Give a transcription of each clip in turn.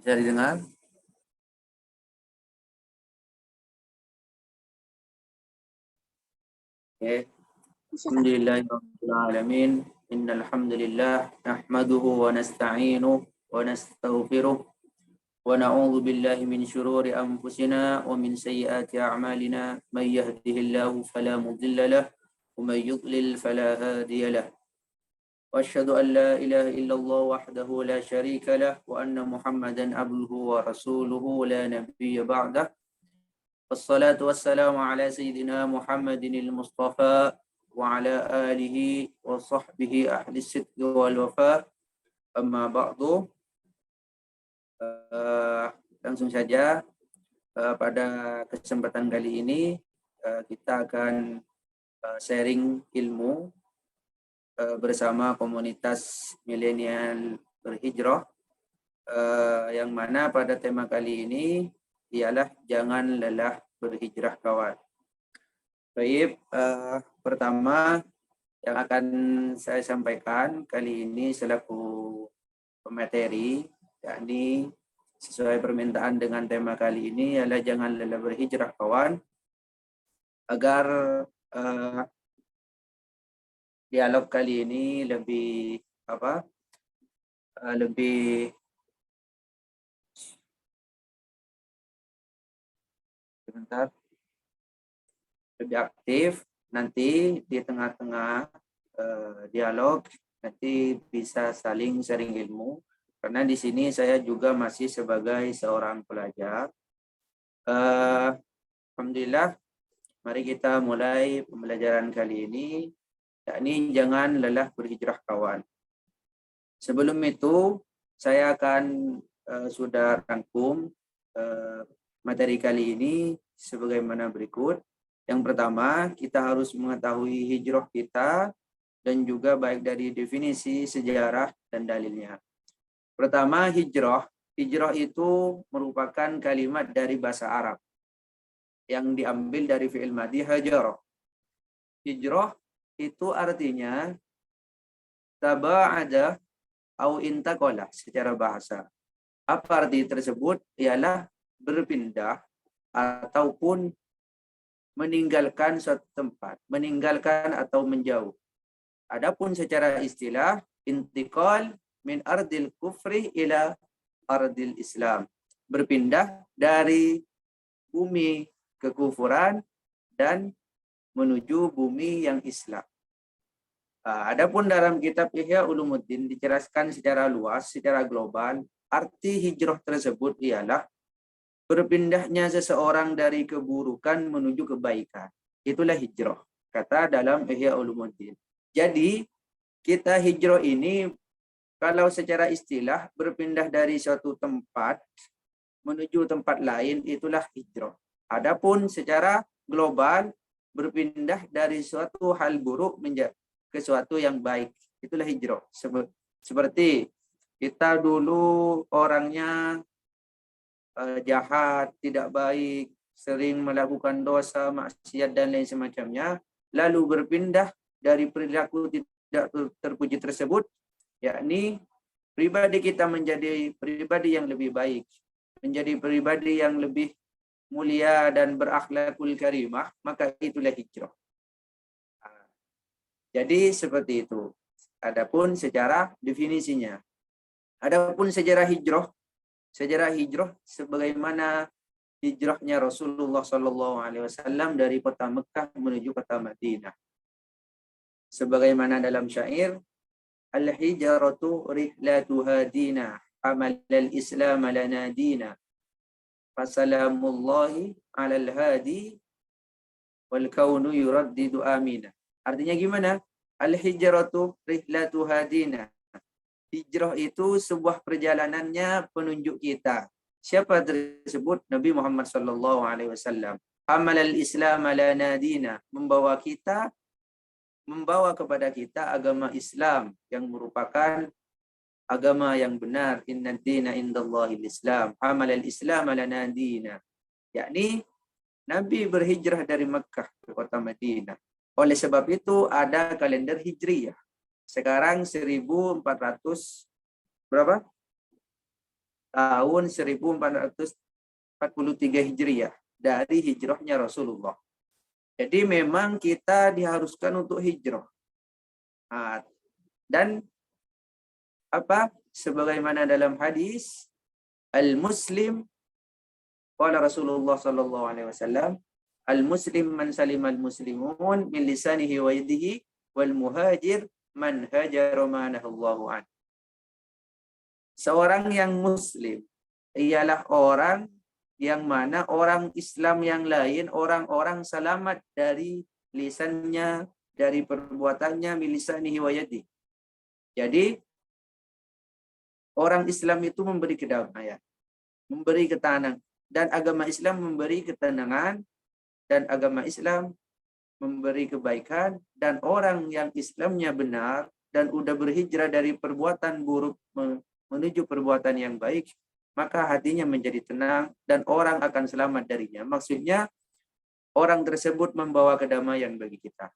Bisa didengar? Oke. Alhamdulillahirabbil alamin. Innal hamdalillah nahmaduhu wa nasta'inuhu wa nastaghfiruh wa na'udzu billahi min syururi anfusina wa min sayyiati a'malina. May yahdihillahu fala mudilla lahu wa may yudlil fala hadiya lahu. Wa asyhadu an la ilaha illallah wahdahu la syarika lahu wa anna Muhammadan abduhu wa rasuluhu la nabiyya ba'dah. Wassalatu wassalamu ala sayyidina Muhammadinil Mustafa wa ala alihi wa sahbihi ahli sidqi wal wafa. Amma ba'du. Langsung saja pada kesempatan kali ini kita akan sharing ilmu bersama komunitas milenial berhijrah, yang mana pada tema kali ini ialah jangan lelah berhijrah kawan. Baik, pertama yang akan saya sampaikan kali ini selaku pemateri, yakni sesuai permintaan dengan tema kali ini ialah jangan lelah berhijrah kawan, agar dialog kali ini lebih lebih aktif. Nanti di tengah-tengah dialog nanti bisa saling sharing ilmu, karena di sini saya juga masih sebagai seorang pelajar. Alhamdulillah, mari kita mulai pembelajaran kali ini, yakni jangan lelah berhijrah kawan. Sebelum itu saya akan sudah rangkum materi kali ini sebagaimana berikut. Yang pertama, kita harus mengetahui hijrah kita dan juga baik dari definisi, sejarah, dan dalilnya. Pertama, hijrah. Hijrah itu merupakan kalimat dari bahasa Arab yang diambil dari fi'il madhi hajarah. Hijrah itu artinya taba'ada au intaqala secara bahasa. Apa arti tersebut? Ialah berpindah ataupun meninggalkan suatu tempat, meninggalkan atau menjauh. Adapun secara istilah, intiqal min ardil kufri ila ardil Islam. Berpindah dari bumi kekufuran dan menuju bumi yang Islam. Adapun dalam kitab Ihya Ulumuddin dijelaskan secara luas, secara global, arti hijrah tersebut ialah berpindahnya seseorang dari keburukan menuju kebaikan. Itulah hijrah, kata dalam Ihya Ulumuddin. Jadi, kita hijrah ini kalau secara istilah berpindah dari suatu tempat menuju tempat lain, itulah hijrah. Adapun secara global berpindah dari suatu hal buruk ke suatu yang baik, itulah hijrah. Seperti kita dulu orangnya jahat, tidak baik, sering melakukan dosa, maksiat dan lain semacamnya, lalu berpindah dari perilaku tidak terpuji tersebut, yakni pribadi kita menjadi pribadi yang lebih baik, menjadi pribadi yang lebih mulia dan berakhlakul karimah, maka itulah hijrah. Jadi seperti itu. Adapun secara definisinya. Adapun sejarah hijrah sebagaimana hijrahnya Rasulullah SAW dari kota Mekah menuju kota Madinah. Sebagaimana dalam syair, al-hijratu rihlatu hadina, amal al-islam lana dina, fasalamullahi alal hadi, wal kaunu yuraddidu amina. Artinya gimana? Al-hijratu rihlatu hadina. Hijrah itu sebuah perjalanannya penunjuk kita. Siapa tersebut? Nabi Muhammad SAW. Amal al-Islam ala nadina. Membawa kepada kita agama Islam yang merupakan agama yang benar. Inna dina indallahil Islam. Amal al-Islam ala nadina. Yakni Nabi berhijrah dari Mekah ke kota Madinah. Oleh sebab itu ada kalender Hijriyah. Sekarang 1400 berapa? tahun 1443 Hijriah dari hijrahnya Rasulullah. Jadi memang kita diharuskan untuk hijrah. Nah, dan sebagaimana dalam hadis al-muslim qala Rasulullah sallallahu alaihi wasallam al-muslim man salima al-muslimun min lisanihi wa yadihi wal muhajir man hajara ma nahallahu an. Seorang yang muslim ialah orang yang mana orang Islam yang lain, orang-orang selamat dari lisannya, dari perbuatannya, milisanihi wa yadi. Jadi, orang Islam itu memberi kedamaian, memberi ketenangan, dan agama Islam memberi ketenangan, dan agama Islam memberi kebaikan, dan orang yang Islamnya benar, dan udah berhijrah dari perbuatan buruk menuju perbuatan yang baik, maka hatinya menjadi tenang dan orang akan selamat darinya. Maksudnya orang tersebut membawa kedamaian bagi kita.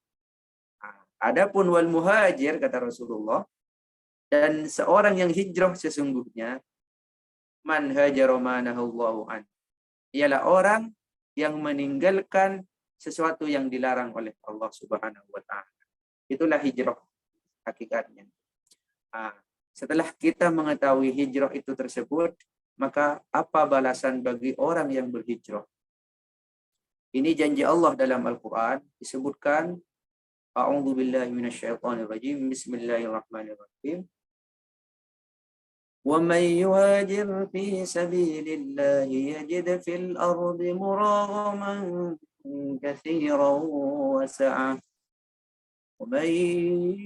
Adapun wal muhajir kata Rasulullah, dan seorang yang hijrah sesungguhnya man hajara ma nahallahu an, ialah orang yang meninggalkan sesuatu yang dilarang oleh Allah Subhanahu wa taala. Itulah hijrah hakikatnya. Setelah kita mengetahui hijrah itu tersebut, maka apa balasan bagi orang yang berhijrah? Ini janji Allah dalam Al-Quran disebutkan, A'udzu billahi minasyaitonir rajim. Bismillahirrahmanirrahim. Wa may yuhajir fi sabilillah yajid fil ardi muraghaman katsiran wa sa'ah. ومن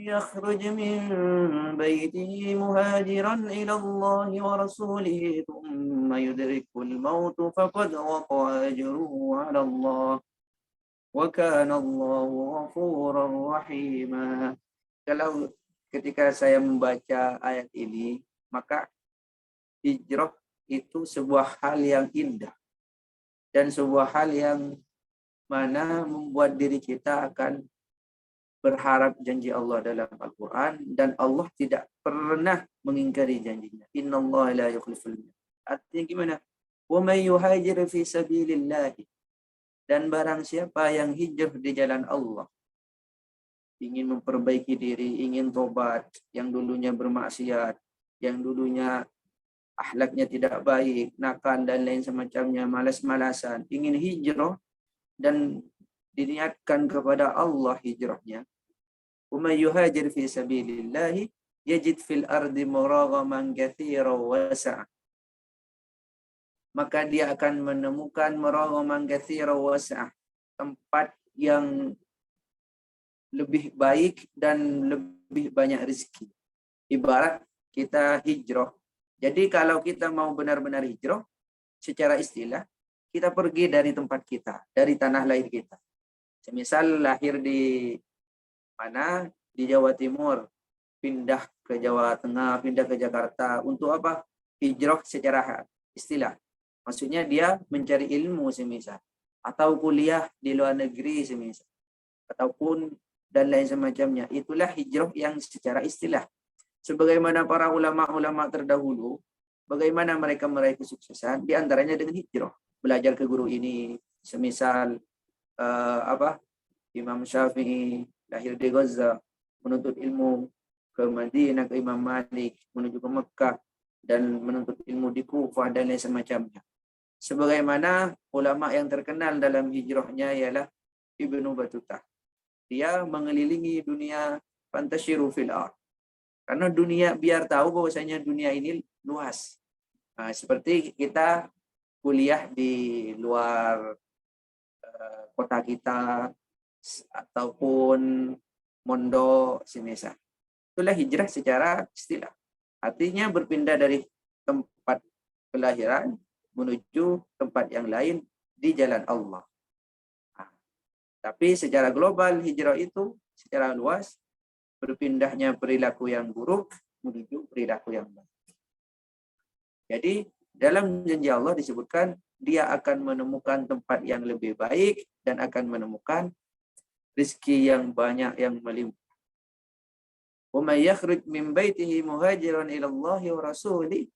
يخرج من بيته مهاجرا إلى الله ورسوله ثم يدركه الموت فقد وقع أجره على الله وكان الله غفورا رحيما. Kalau ketika saya membaca ayat ini, maka hijrah itu sebuah hal yang indah dan sebuah hal yang mana membuat diri kita akan berharap janji Allah dalam Al-Quran, dan Allah tidak pernah mengingkari janjinya. Innallaha la yukhliful mi'ad. Artinya gimana? Wa may yuhajir fi sabilillah, dan barang siapa yang hijrah di jalan Allah, ingin memperbaiki diri, ingin tobat, yang dulunya bermaksiat, yang dulunya akhlaknya tidak baik, nakal dan lain semacamnya, malas-malasan, ingin hijrah dan diniatkan kepada Allah hijrahnya. وَمَنْ يُهَاجِرْ فِي سَبِيلِ اللَّهِ يَجِدْ فِي الْأَرْضِ مُرَاغَمًا كَثِيرًا وَاسِعًا. Maka dia akan menemukan muraghaman katsiran wasi'ah, tempat yang lebih baik dan lebih banyak rezeki. Ibarat kita hijrah. Jadi kalau kita mau benar-benar hijrah, secara istilah, kita pergi dari tempat kita, dari tanah lahir kita. Semisal lahir di mana? Di Jawa Timur, pindah ke Jawa Tengah, pindah ke Jakarta. Untuk apa? Hijrah secara istilah. Maksudnya dia mencari ilmu semisal. Atau kuliah di luar negeri semisal. Ataupun dan lain semacamnya. Itulah hijrah yang secara istilah. Sebagaimana para ulama-ulama terdahulu, bagaimana mereka meraih kesuksesan, di antaranya dengan hijrah. Belajar ke guru ini, semisal Imam Syafi'i lahir di Gaza, menuntut ilmu ke Madinah, ke Imam Malik, menuju ke Mekah, dan menuntut ilmu di Kufah dan lain semacamnya. Sebagaimana ulama yang terkenal dalam hijrahnya ialah Ibnu Battutah. Dia mengelilingi dunia, fantasyiru fil ardh. Karena dunia, biar tahu bahwasanya dunia ini luas. Nah, seperti kita kuliah di luar kota kita, ataupun mondok semisal. Itulah hijrah secara istilah. Artinya berpindah dari tempat kelahiran menuju tempat yang lain di jalan Allah. Nah, tapi secara global hijrah itu secara luas berpindahnya perilaku yang buruk menuju perilaku yang baik. Jadi dalam janji Allah disebutkan dia akan menemukan tempat yang lebih baik dan akan menemukan rezeki yang banyak yang melimpah. Wa may yakhruj min baitihi muhajiran ila Allah wa rasulih,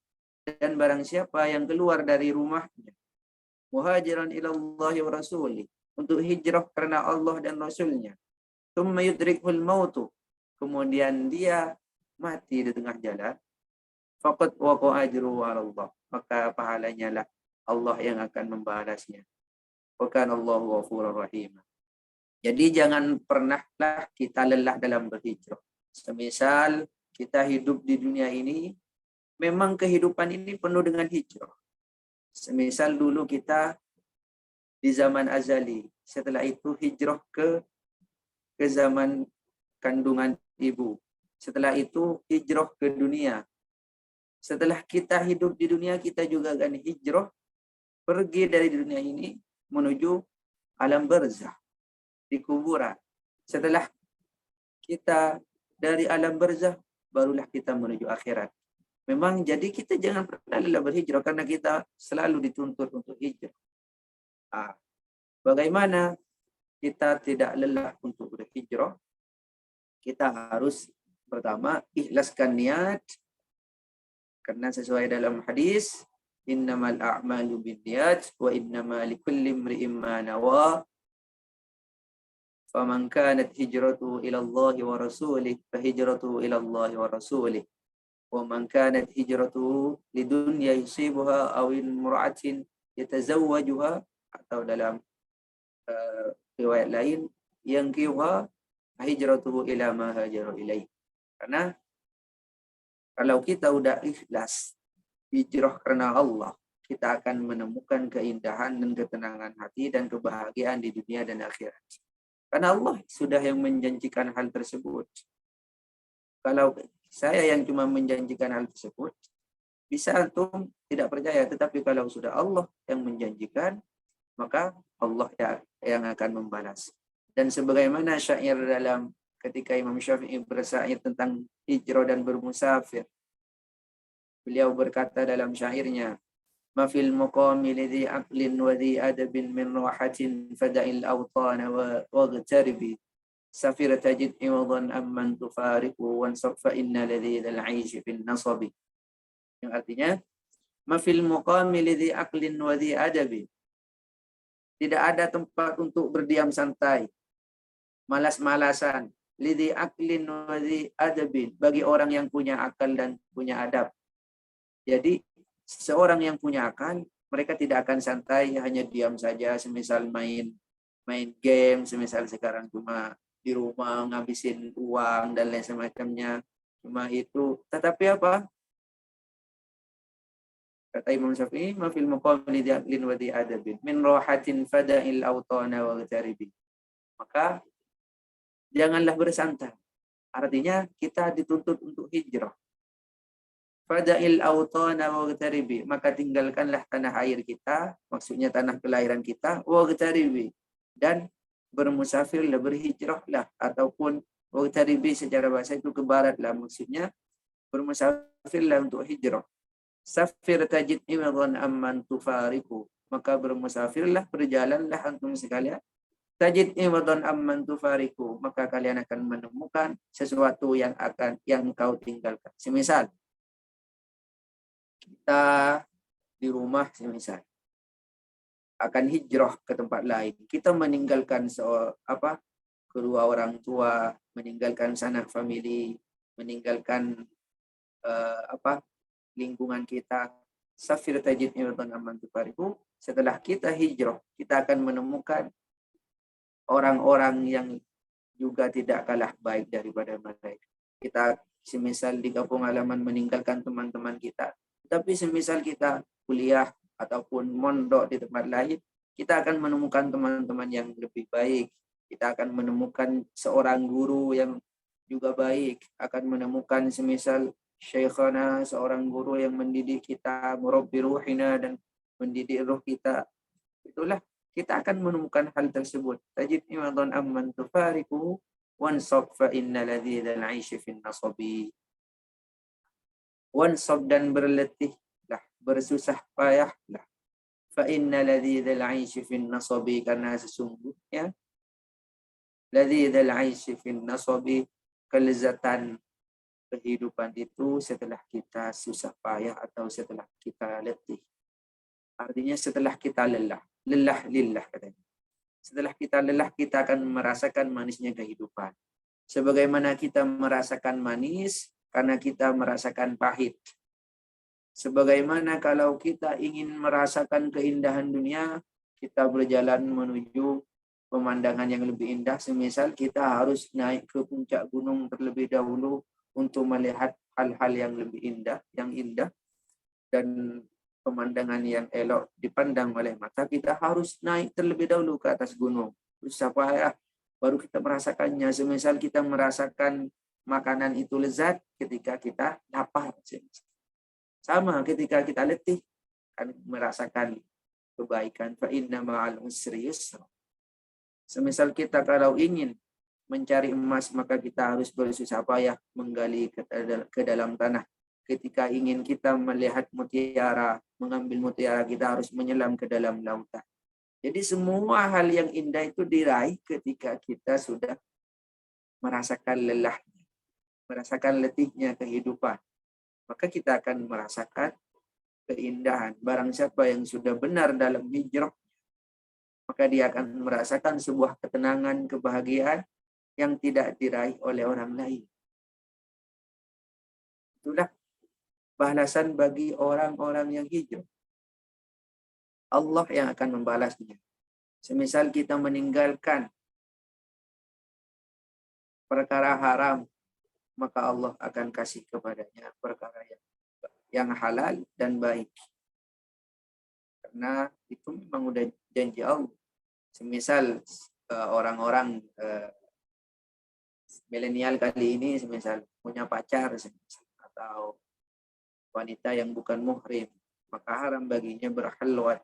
Dan barang siapa yang keluar dari rumahnya muhajiran ilallahi wa rasulih, untuk hijrah karena Allah dan Rasulnya, tsumma yudrikhul mautu, kemudian dia mati di tengah jalan, faqad waqa'a ajruhu 'ala Allah, maka pahalanya lah Allah yang akan membalasnya. Wa kana Allahu ghafurur rahim. Jadi jangan pernahlah kita lelah dalam berhijrah. Semisal kita hidup di dunia ini, memang kehidupan ini penuh dengan hijrah. Semisal dulu kita di zaman azali, setelah itu hijrah ke zaman kandungan ibu. Setelah itu hijrah ke dunia. Setelah kita hidup di dunia, kita juga akan hijrah pergi dari dunia ini menuju alam barzah, di kuburan. Setelah kita dari alam barzah, barulah kita menuju akhirat. Memang jadi kita jangan pernah lelah berhijrah karena kita selalu dituntut untuk hijrah. Bagaimana kita tidak lelah untuk berhijrah? Kita harus pertama ikhlaskan niat, karena sesuai dalam hadis, innamal a'malu binniyat wa innama likulli imri'in ma nawa. Faman kanat hijratuhu ila Allah wa rasulih fa hijratuhu ila Allah wa rasulih. Wa man kanat hijratuhu lidunya yusibuha aw imra'atin yatazawwajuha, atau dalam riwayat lain yang kiwa hijratuhu ila ma hajaru ilaih. Karena kalau kita udah ikhlas hijrah karena Allah, kita akan menemukan keindahan dan ketenangan hati dan kebahagiaan di dunia dan akhirat. Karena Allah sudah yang menjanjikan hal tersebut. Kalau saya yang cuma menjanjikan hal tersebut, bisa antum tidak percaya. Tetapi kalau sudah Allah yang menjanjikan, maka Allah yang akan membalas. Dan sebagaimana syair dalam ketika Imam Syafi'i bersyair tentang hijrah dan bermusafir, beliau berkata dalam syairnya, ma fil muqami lidhi aqlin wa dhi adabin min rahatin fada'il awtana wa ghtarbi safir tajid iwadan amman tufariqu wansab fa inna ladhi dhal aishi fin nasabi. Yang artinya, ma fil muqami lidhi aqlin wa dhi adabin, tidak ada tempat untuk berdiam santai, malas-malasan, lidhi aqlin wa dhi adabin, bagi orang yang punya akal dan punya adab. Jadi seorang yang punya akal, mereka tidak akan santai hanya diam saja, semisal main game, semisal sekarang cuma di rumah ngabisin uang dan lain semacamnya, cuma itu. Tetapi apa? Kata Imam Syafi'i, ma fil muqami li aqlin wa di adabin min rahatin fada'il awtana wa gharibi. Maka janganlah bersantai. Artinya kita dituntut untuk hijrah. Fada'il awtana wa gharibi, maka tinggalkanlah tanah air kita, maksudnya tanah kelahiran kita, wa gharibi, dan bermusafirlah, berhijrahlah, ataupun wa gharibi secara bahasa itu ke baratlah, maksudnya bermusafirlah untuk hijrah. Safir tajid imadan amman tufariku, maka bermusafirlah, berjalanlah antum sekalian, tajid imadan amman tufariku, maka kalian akan menemukan sesuatu yang kau tinggalkan. Semisal kita di rumah, semisal akan hijrah ke tempat lain, kita meninggalkan kedua orang tua, meninggalkan sanak famili, meninggalkan lingkungan kita. Safir tajid imadan amman tufariku, setelah kita hijrah, kita akan menemukan orang-orang yang juga tidak kalah baik daripada mereka. Kita semisal di kampung halaman meninggalkan teman-teman kita, tapi semisal kita kuliah ataupun mondok di tempat lain, kita akan menemukan teman-teman yang lebih baik. Kita akan menemukan seorang guru yang juga baik, akan menemukan semisal syekhana, seorang guru yang mendidik kita, murabbi ruhina, dan mendidik ruh kita. Itulah kita akan menemukan hal tersebut. Tajid imadan amman tufariku wansab fa inna ladhidhal aishi fin nasabi. Wansab, dan berletihlah, bersusah payahlah. Fa inna ladhidhal aishi fin nasabi, karena sesungguhnya ladhidhal aishi fin nasabi, kelezatan kehidupan itu setelah kita susah payah atau setelah kita letih. Artinya setelah kita lelah. Lelah lillah katanya. Setelah kita lelah, kita akan merasakan manisnya kehidupan. Sebagaimana kita merasakan manis karena kita merasakan pahit. Sebagaimana kalau kita ingin merasakan keindahan dunia, kita berjalan menuju pemandangan yang lebih indah. Semisal kita harus naik ke puncak gunung terlebih dahulu untuk melihat hal-hal yang lebih indah, yang indah dan pemandangan yang elok dipandang oleh mata, kita harus naik terlebih dahulu ke atas gunung. Supaya baru kita merasakannya. Semisal kita merasakan makanan itu lezat ketika kita lapar. Sama ketika kita letih, kan merasakan kebaikan. Fa inna ma'al usri yusra. Semisal kita kalau ingin mencari emas, maka kita harus bersusah payah menggali ke dalam tanah. Ketika ingin kita melihat mutiara, mengambil mutiara, kita harus menyelam ke dalam lautan. Jadi semua hal yang indah itu diraih ketika kita sudah merasakan lelahnya, merasakan letihnya kehidupan. Maka kita akan merasakan keindahan. Barang siapa yang sudah benar dalam hijrah, maka dia akan merasakan sebuah ketenangan, kebahagiaan yang tidak diraih oleh orang lain. Itulah balasan bagi orang-orang yang hijrah. Allah yang akan membalasnya. Semisal kita meninggalkan perkara haram, maka Allah akan kasih kepadanya perkara yang halal dan baik. Karena itu memang udah janji Allah. Semisal orang-orang milenial kali ini, semisal punya pacar, semisal, atau wanita yang bukan muhrim, maka haram baginya berhalwat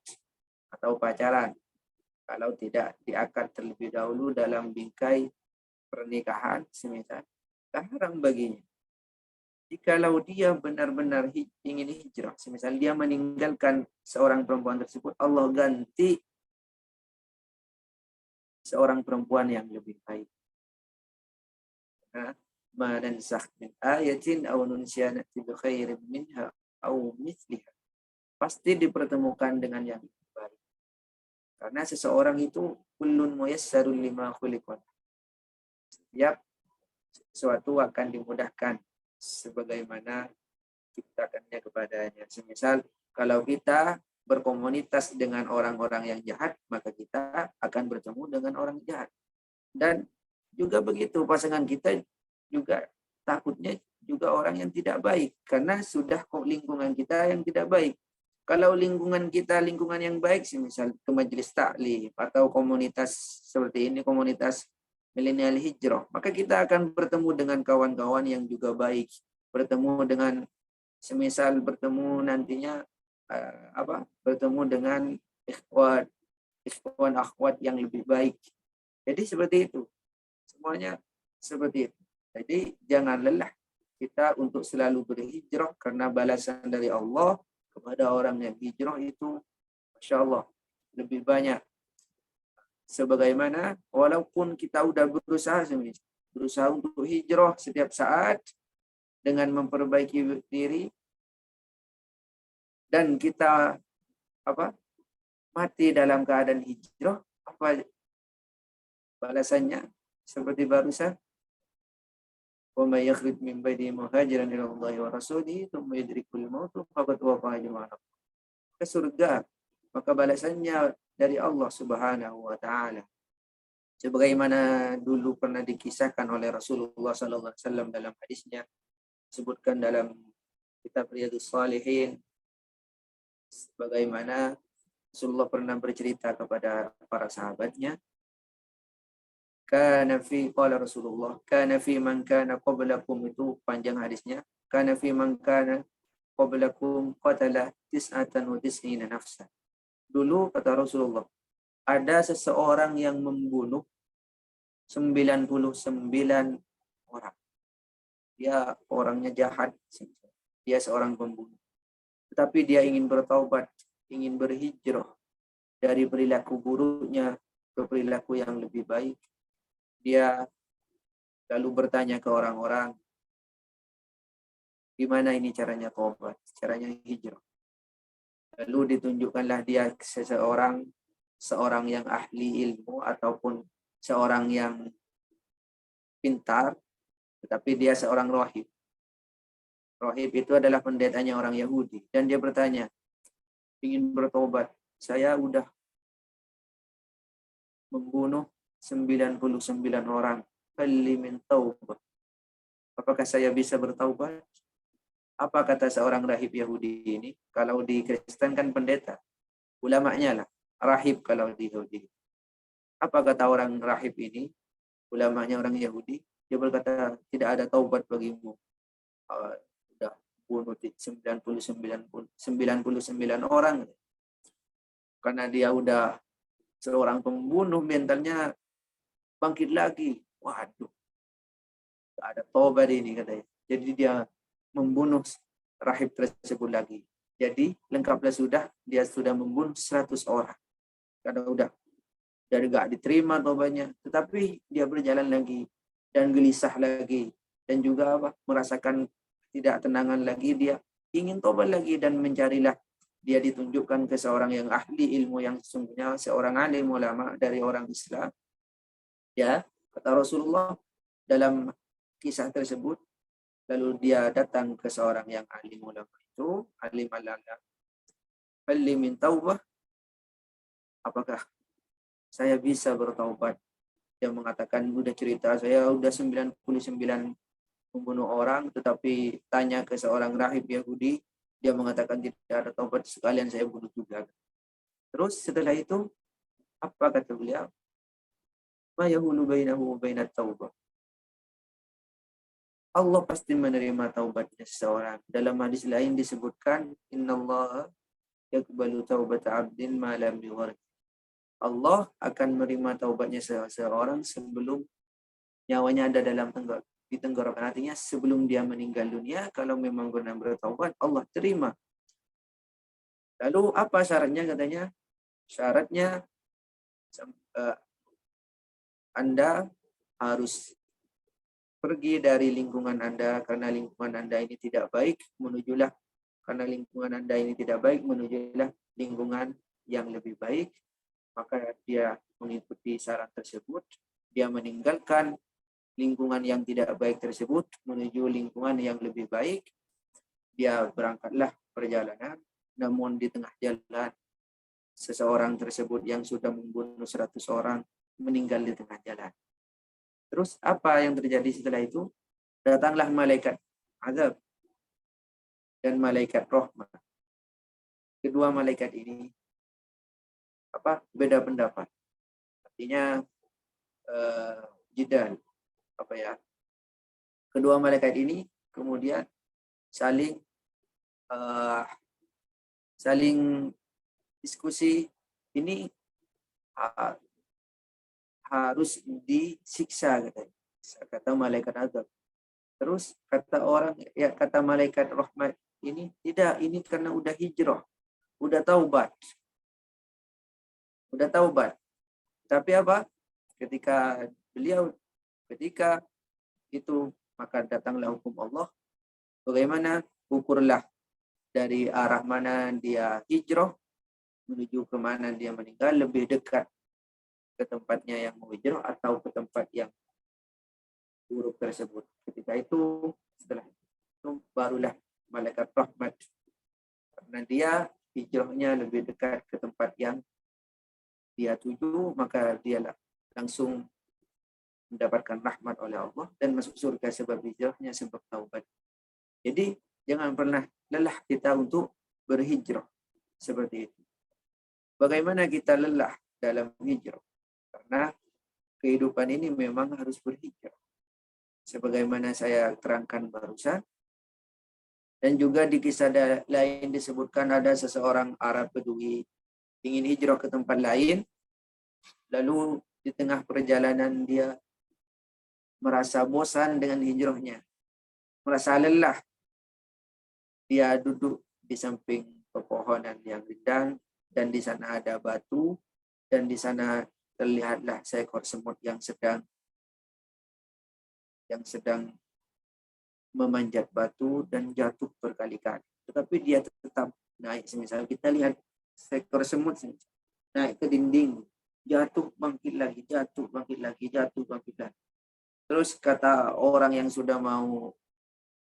atau pacaran kalau tidak diakad terlebih dahulu dalam bingkai pernikahan, semisal, haram baginya. Jikalau dia benar-benar ingin hijrah, semisal dia meninggalkan seorang perempuan tersebut, Allah ganti seorang perempuan yang lebih baik. Ma nansakh min ayatin aw nunsiha na'ti bi khairin minha aw mithliha. Pasti dipertemukan dengan yang lebih baik. Karena seseorang itu kullun muyassarun lima khuliqa. Setiap sesuatu akan dimudahkan sebagaimana ciptakannya kepadanya. Semisal kalau kita berkomunitas dengan orang-orang yang jahat, maka kita akan bertemu dengan orang jahat. Dan juga begitu, pasangan kita juga takutnya juga orang yang tidak baik, karena sudah lingkungan kita yang tidak baik. Kalau lingkungan kita lingkungan yang baik, misal ke majelis taklim atau komunitas seperti ini, komunitas milenial hijrah, maka kita akan bertemu dengan kawan-kawan yang juga baik, bertemu dengan semisal bertemu nantinya bertemu dengan ikhwan akhwat yang lebih baik. Jadi seperti itu. Semuanya seperti itu. Jadi jangan lelah kita untuk selalu berhijrah, karena balasan dari Allah kepada orang yang hijrah itu Masya Allah lebih banyak. Sebagaimana walaupun kita udah berusaha untuk hijrah setiap saat dengan memperbaiki diri, dan kita mati dalam keadaan hijrah, apa balasannya? Seperti barusan, wa may yakhruj min baiti muhajiran ila Allah wa rasulihi thumma yudrikul maut faqad waqa ajruhu ke surga, maka balasannya dari Allah Subhanahu wa taala. Sebagaimana dulu pernah dikisahkan oleh Rasulullah sallallahu alaihi wasallam dalam hadisnya, disebutkan dalam kitab Riyadhus Shalihin, bagaimana Rasulullah pernah bercerita kepada para sahabatnya, qala Rasulullah, kana fi man kana qablakum, itu panjang hadisnya, kana fi man kana qablakum qatala 99 nafsan. Dulu kata Rasulullah, ada seseorang yang membunuh 99 orang. Dia orangnya jahat, dia seorang pembunuh. Tetapi dia ingin bertaubat, ingin berhijrah dari perilaku buruknya ke perilaku yang lebih baik. Dia lalu bertanya ke orang-orang, Gimana ini caranya taubat? Caranya hijrah. Lalu ditunjukkanlah dia seorang yang ahli ilmu ataupun seorang yang pintar, tetapi dia seorang rohib. Rohib itu adalah pendetanya orang Yahudi. Dan dia bertanya, ingin bertobat. Saya udah membunuh 99 orang. Hal min taubah. Apakah saya bisa bertaubat? Apa kata seorang rahib Yahudi ini? Kalau di Kristen kan pendeta. Ulamanya lah. Rahib kalau di Yahudi. Apa kata orang rahib ini? Ulamanya orang Yahudi. Dia berkata, tidak ada taubat bagimu. Sudah bunuh 99 orang. Karena dia udah seorang pembunuh, mentalnya bangkit lagi. Waduh, tidak ada taubat ini katanya. Jadi dia membunuh rahib tersebut lagi. Jadi lengkaplah sudah, dia sudah membunuh 100 orang. Karena udah dari gak diterima taubatnya, tetapi dia berjalan lagi dan gelisah lagi dan juga merasakan tidak tenangan lagi, dia ingin taubat lagi dan mencarilah, dia ditunjukkan ke seorang yang ahli ilmu yang sesungguhnya, seorang alim ulama dari orang Islam. Ya, kata Rasulullah dalam kisah tersebut, lalu dia datang ke seorang yang alim ulama itu, alim alama, "Hal min taubah?" Apakah saya bisa bertaubat? Dia mengatakan, udah cerita, saya udah 99 membunuh orang, tetapi tanya ke seorang rahib Yahudi, dia mengatakan tidak ada taubat, sekalian saya bunuh juga. Terus setelah itu, apa kata beliau? Ma yahulu bainahu wa bainat taubah. Allah pasti menerima taubatnya seseorang. Dalam hadis lain disebutkan, innallaha yaqbalu taubata 'abdin ma lam yugharqi. Allah akan menerima taubatnya seseorang sebelum nyawanya ada di tenggorokan. Artinya sebelum dia meninggal dunia, kalau memang benar bertaubat, Allah terima. Lalu apa syaratnya katanya? Syaratnya Anda harus pergi dari lingkungan Anda karena lingkungan Anda ini tidak baik, menujulah karena lingkungan Anda ini tidak baik, menujulah lingkungan yang lebih baik. Maka dia mengikuti syarat tersebut, dia meninggalkan lingkungan yang tidak baik tersebut menuju lingkungan yang lebih baik. Dia berangkatlah perjalanan, namun di tengah jalan seseorang tersebut yang sudah membunuh 100 orang meninggal di tengah jalan. Terus apa yang terjadi setelah itu? Datanglah malaikat azab dan malaikat rahmat. Kedua malaikat ini beda pendapat. Artinya jidal kedua malaikat ini kemudian saling diskusi, ini harus disiksa katanya, kata malaikat azab. Terus kata malaikat rahmat ini, tidak, ini karena udah hijrah, udah taubat. Tapi ketika itu maka datanglah hukum Allah. Bagaimana? Ukurlah dari arah mana dia hijrah menuju ke mana dia meninggal, lebih dekat ke tempatnya yang mau hijrah atau ke tempat yang buruk tersebut. Setelah itu barulah malaikat rahmat, karena dia hijrahnya lebih dekat ke tempat yang dia tuju, maka dia langsung mendapatkan rahmat oleh Allah dan masuk surga sebab hijrahnya, sebab taubat. Jadi jangan pernah lelah kita untuk berhijrah seperti itu. Bagaimana kita lelah dalam hijrah? Karena kehidupan ini memang harus berhijrah. Sebagaimana saya terangkan barusan. Dan juga di kisah lain disebutkan ada seseorang Arab Bedui ingin hijrah ke tempat lain. Lalu di tengah perjalanan dia merasa bosan dengan hijrahnya, merasa lelah. Dia duduk di samping pepohonan yang rindang dan di sana ada batu dan di sana terlihatlah seekor semut yang sedang memanjat batu dan jatuh berkali-kali. Tetapi dia tetap naik. Semisal kita lihat seekor semut naik ke dinding, jatuh bangkit lagi, jatuh bangkit lagi, jatuh bangkit lagi. Terus kata orang yang sudah mau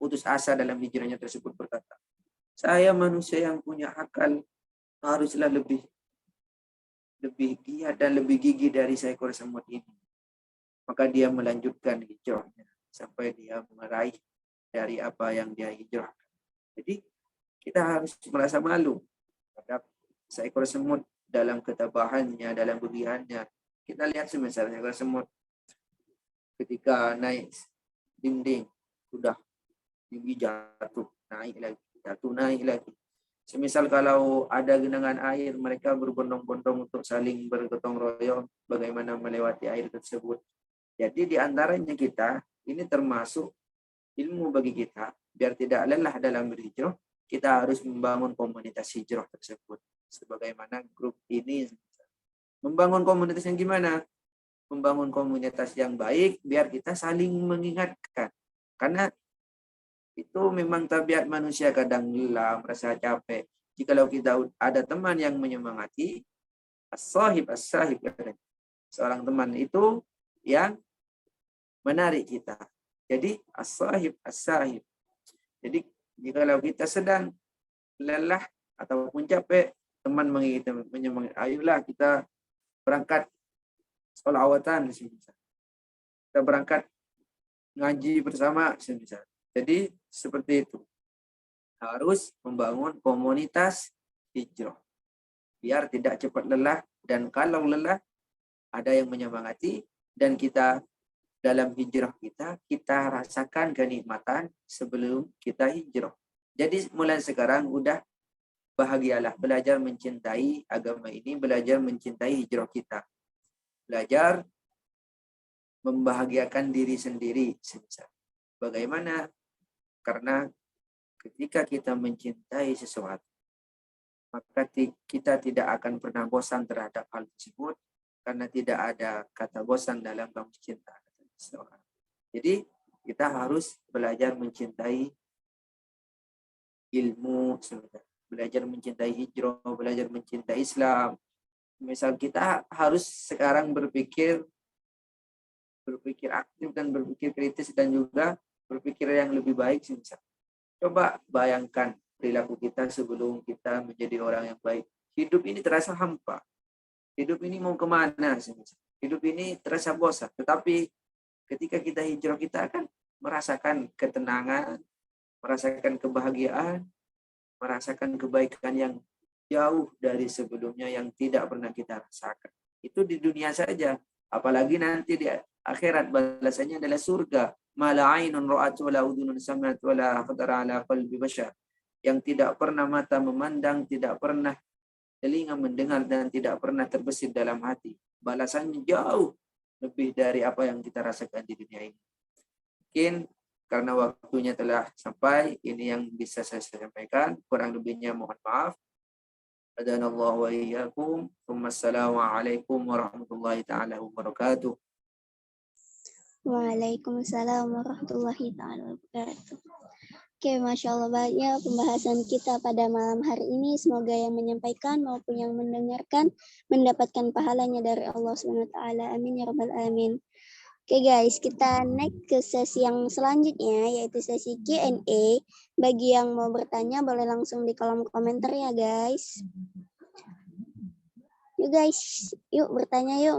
putus asa dalam hijrahnya tersebut berkata, saya manusia yang punya akal haruslah lebih giat dan lebih gigih dari seekor semut ini. Maka dia melanjutkan hijrahnya sampai dia meraih dari apa yang dia hijrahkan. Jadi kita harus merasa malu terhadap seekor semut dalam ketabahannya, dalam kegigihannya. Kita lihat semisal seekor semut ketika naik dinding, sudah tinggi jatuh, naik lagi, jatuh, naik lagi. Semisal kalau ada genangan air, mereka berbondong-bondong untuk saling bergotong royong bagaimana melewati air tersebut. Jadi di antaranya kita, ini termasuk ilmu bagi kita, biar tidak lelah dalam berhijrah, kita harus membangun komunitas hijrah tersebut. Sebagaimana grup ini, membangun komunitas yang gimana? Membangun komunitas yang baik, biar kita saling mengingatkan. Karena itu memang tabiat manusia, kadang lelah, merasa capek. Jikalau kita ada teman yang menyemangati, as-sahib, seorang teman itu yang menarik kita. Jadi as-sahib. Jadi jikalau kita sedang lelah ataupun capek, teman menyemangati, ayolah kita berangkat sholawatan, kita berangkat ngaji bersama, semisal. Jadi seperti itu. Harus membangun komunitas hijrah. Biar tidak cepat lelah, dan kalau lelah ada yang menyemangati, dan kita dalam hijrah kita rasakan kenikmatan sebelum kita hijrah. Jadi mulai sekarang udah bahagialah, belajar mencintai agama ini, belajar mencintai hijrah kita. Belajar membahagiakan diri sendiri. Bagaimana? Karena ketika kita mencintai sesuatu, maka kita tidak akan pernah bosan terhadap hal tersebut, karena tidak ada kata bosan dalam kamus cinta seseorang. Jadi kita harus belajar mencintai ilmu, belajar mencintai hijrah, belajar mencintai Islam. Misal kita harus sekarang berpikir aktif dan berpikir kritis, dan juga berpikir yang lebih baik. Coba bayangkan perilaku kita sebelum kita menjadi orang yang baik. Hidup ini terasa hampa. Hidup ini mau kemana? Hidup ini terasa bosan. Tetapi ketika kita hijrah, kita akan merasakan ketenangan, merasakan kebahagiaan, merasakan kebaikan yang jauh dari sebelumnya yang tidak pernah kita rasakan. Itu di dunia saja. Apalagi nanti di akhirat balasannya adalah surga. Mala ainun ra'at wala udhunun sami'at wala khatara ala qalbi bashar. Yang tidak pernah mata memandang, tidak pernah telinga mendengar, dan tidak pernah terbesit dalam hati. Balasannya jauh lebih dari apa yang kita rasakan di dunia ini. Mungkin karena waktunya telah sampai, ini yang bisa saya sampaikan. Kurang lebihnya mohon maaf. Adanallahu wa iyyakum. Wassalamualaikum warahmatullahi taala wabarakatuh. Waalaikumsalam warahmatullahi taala wabarakatuh. Oke, Masya Allah, banyak pembahasan kita pada malam hari ini. Semoga yang menyampaikan maupun yang mendengarkan mendapatkan pahalanya dari Allah SWT. Amin ya rabbal alamin. Oke guys, kita next ke sesi yang selanjutnya, yaitu sesi Q&A. Bagi yang mau bertanya boleh langsung di kolom komentar ya guys. Yuk guys, yuk bertanya yuk.